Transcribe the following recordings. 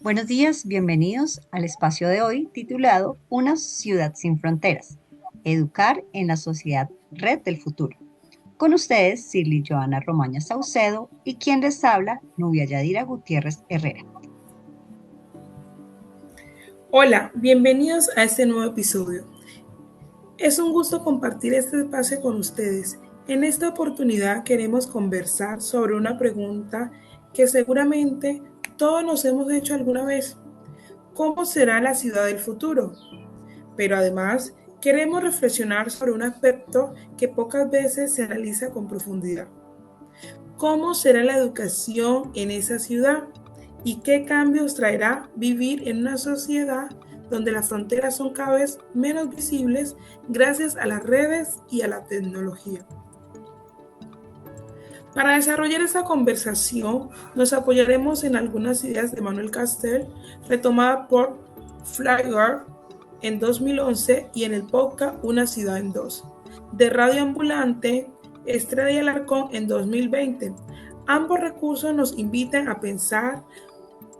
Buenos días, bienvenidos al espacio de hoy titulado Una ciudad sin fronteras, educar en la sociedad red del futuro. Con ustedes, Cirly Joana Romaña Saucedo y quien les habla, Nubia Yadira Gutiérrez Herrera. Hola, bienvenidos a este nuevo episodio. Es un gusto compartir este espacio con ustedes. En esta oportunidad queremos conversar sobre una pregunta que seguramente todos nos hemos hecho alguna vez. ¿Cómo será la ciudad del futuro? Pero además queremos reflexionar sobre un aspecto que pocas veces se analiza con profundidad. ¿Cómo será la educación en esa ciudad? ¿Y qué cambios traerá vivir en una sociedad donde las fronteras son cada vez menos visibles gracias a las redes y a la tecnología? Para desarrollar esta conversación, nos apoyaremos en algunas ideas de Manuel Castell, retomada por Flywire en 2011 y en el podcast Una ciudad en dos, de Radio Ambulante, Estrella y Alarcón en 2020. Ambos recursos nos invitan a pensar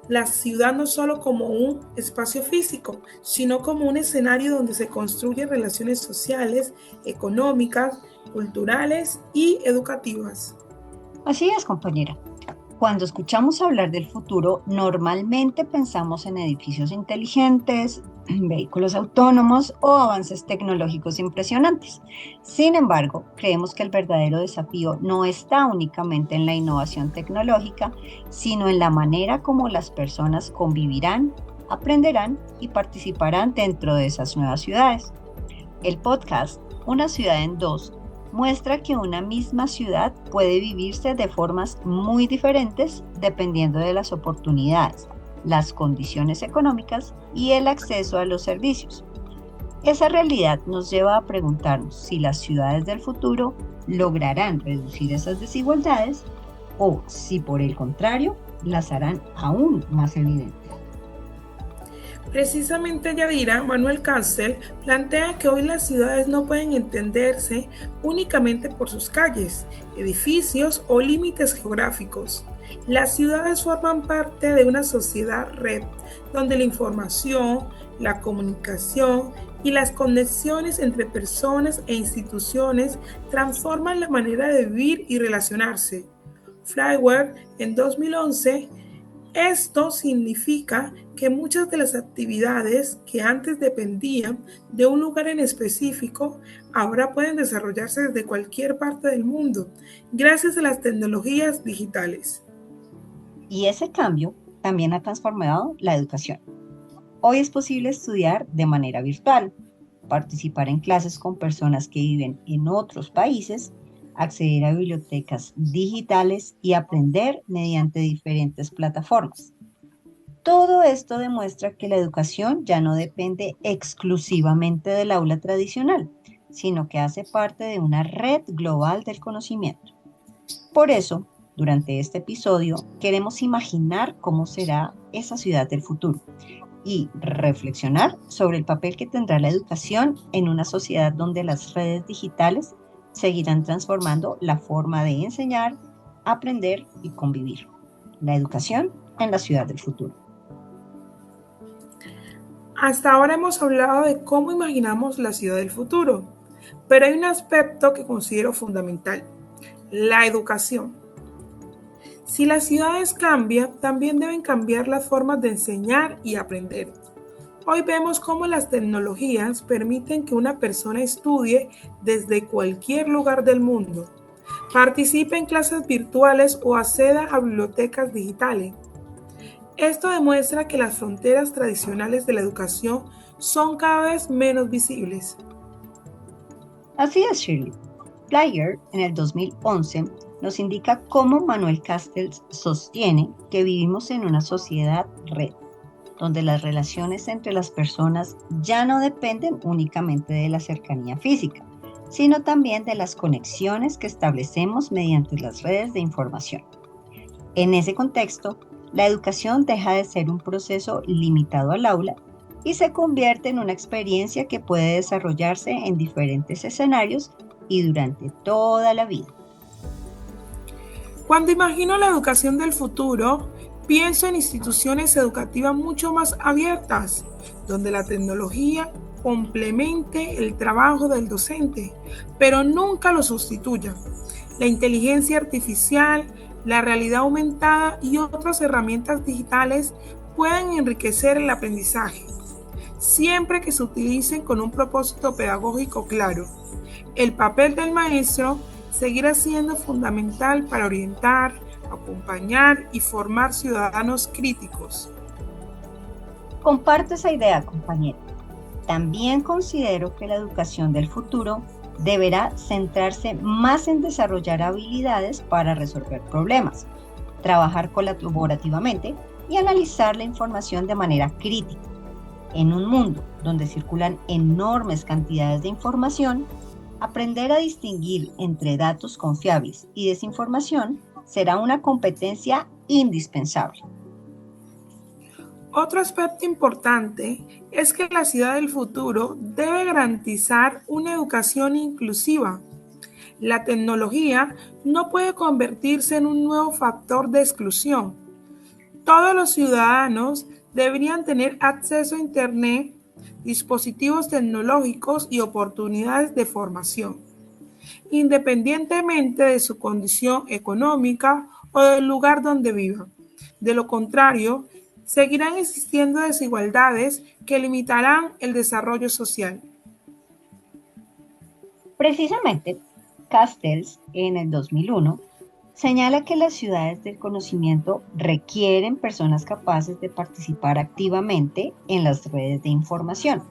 la ciudad no solo como un espacio físico, sino como un escenario donde se construyen relaciones sociales, económicas, culturales y educativas. Así es, compañera. Cuando escuchamos hablar del futuro, normalmente pensamos en edificios inteligentes, vehículos autónomos o avances tecnológicos impresionantes. Sin embargo, creemos que el verdadero desafío no está únicamente en la innovación tecnológica, sino en la manera como las personas convivirán, aprenderán y participarán dentro de esas nuevas ciudades. El podcast Una ciudad en dos muestra que una misma ciudad puede vivirse de formas muy diferentes dependiendo de las oportunidades, las condiciones económicas y el acceso a los servicios. Esa realidad nos lleva a preguntarnos si las ciudades del futuro lograrán reducir esas desigualdades o si por el contrario las harán aún más evidentes. Precisamente Yadira, Manuel Castell plantea que hoy las ciudades no pueden entenderse únicamente por sus calles, edificios o límites geográficos. Las ciudades forman parte de una sociedad red donde la información, la comunicación y las conexiones entre personas e instituciones transforman la manera de vivir y relacionarse. Flywire en 2011. Esto significa que muchas de las actividades que antes dependían de un lugar en específico ahora pueden desarrollarse desde cualquier parte del mundo gracias a las tecnologías digitales. Y ese cambio también ha transformado la educación. Hoy es posible estudiar de manera virtual, participar en clases con personas que viven en otros países, acceder a bibliotecas digitales y aprender mediante diferentes plataformas. Todo esto demuestra que la educación ya no depende exclusivamente del aula tradicional, sino que hace parte de una red global del conocimiento. Por eso, durante este episodio, queremos imaginar cómo será esa ciudad del futuro y reflexionar sobre el papel que tendrá la educación en una sociedad donde las redes digitales seguirán transformando la forma de enseñar, aprender y convivir. La educación en la ciudad del futuro. Hasta ahora hemos hablado de cómo imaginamos la ciudad del futuro, pero hay un aspecto que considero fundamental: la educación. Si las ciudades cambian, también deben cambiar las formas de enseñar y aprender. Hoy vemos cómo las tecnologías permiten que una persona estudie desde cualquier lugar del mundo, participe en clases virtuales o acceda a bibliotecas digitales. Esto demuestra que las fronteras tradicionales de la educación son cada vez menos visibles. Así es, Shirley. Flyer, en el 2011, nos indica cómo Manuel Castells sostiene que vivimos en una sociedad red, donde las relaciones entre las personas ya no dependen únicamente de la cercanía física, sino también de las conexiones que establecemos mediante las redes de información. En ese contexto, la educación deja de ser un proceso limitado al aula y se convierte en una experiencia que puede desarrollarse en diferentes escenarios y durante toda la vida. Cuando imagino la educación del futuro, Pienso en instituciones educativas mucho más abiertas, donde la tecnología complemente el trabajo del docente, pero nunca lo sustituya. La inteligencia artificial, la realidad aumentada y otras herramientas digitales pueden enriquecer el aprendizaje, siempre que se utilicen con un propósito pedagógico claro. El papel del maestro seguirá siendo fundamental para orientar, acompañar y formar ciudadanos críticos. Comparto esa idea, compañera. También considero que la educación del futuro deberá centrarse más en desarrollar habilidades para resolver problemas, trabajar colaborativamente y analizar la información de manera crítica. En un mundo donde circulan enormes cantidades de información, aprender a distinguir entre datos confiables y desinformación será una competencia indispensable. Otro aspecto importante es que la ciudad del futuro debe garantizar una educación inclusiva. La tecnología no puede convertirse en un nuevo factor de exclusión. Todos los ciudadanos deberían tener acceso a Internet, dispositivos tecnológicos y oportunidades de formación, independientemente de su condición económica o del lugar donde vivan. De lo contrario, seguirán existiendo desigualdades que limitarán el desarrollo social. Precisamente, Castells, en el 2001, señala que las ciudades del conocimiento requieren personas capaces de participar activamente en las redes de información.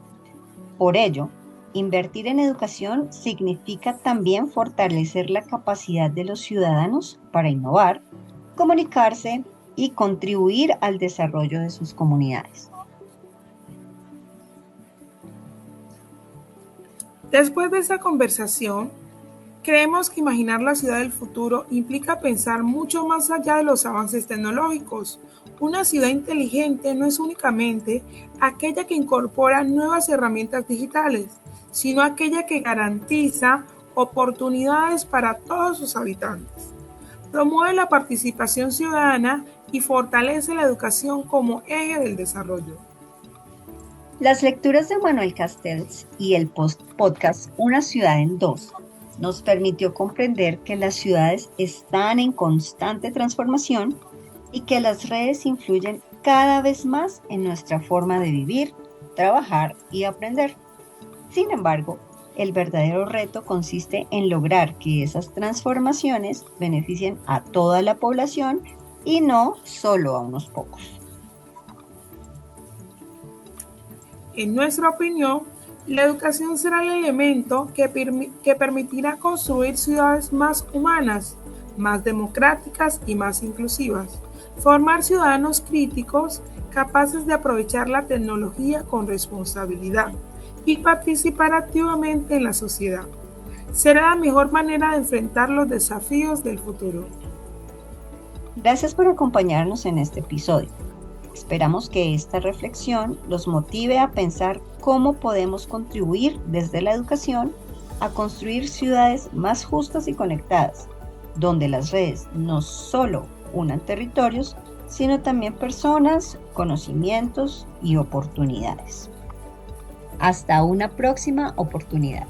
Por ello, invertir en educación significa también fortalecer la capacidad de los ciudadanos para innovar, comunicarse y contribuir al desarrollo de sus comunidades. Después de esta conversación, creemos que imaginar la ciudad del futuro implica pensar mucho más allá de los avances tecnológicos. Una ciudad inteligente no es únicamente aquella que incorpora nuevas herramientas digitales, sino aquella que garantiza oportunidades para todos sus habitantes. Promueve la participación ciudadana y fortalece la educación como eje del desarrollo. Las lecturas de Manuel Castells y el podcast Una ciudad en dos nos permitió comprender que las ciudades están en constante transformación y que las redes influyen cada vez más en nuestra forma de vivir, trabajar y aprender. Sin embargo, el verdadero reto consiste en lograr que esas transformaciones beneficien a toda la población y no solo a unos pocos. En nuestra opinión, la educación será el elemento que permitirá construir ciudades más humanas, más democráticas y más inclusivas. Formar ciudadanos críticos capaces de aprovechar la tecnología con responsabilidad y participar activamente en la sociedad. Será la mejor manera de enfrentar los desafíos del futuro. Gracias por acompañarnos en este episodio. Esperamos que esta reflexión los motive a pensar cómo podemos contribuir desde la educación a construir ciudades más justas y conectadas, donde las redes no solo unan territorios, sino también personas, conocimientos y oportunidades. Hasta una próxima oportunidad.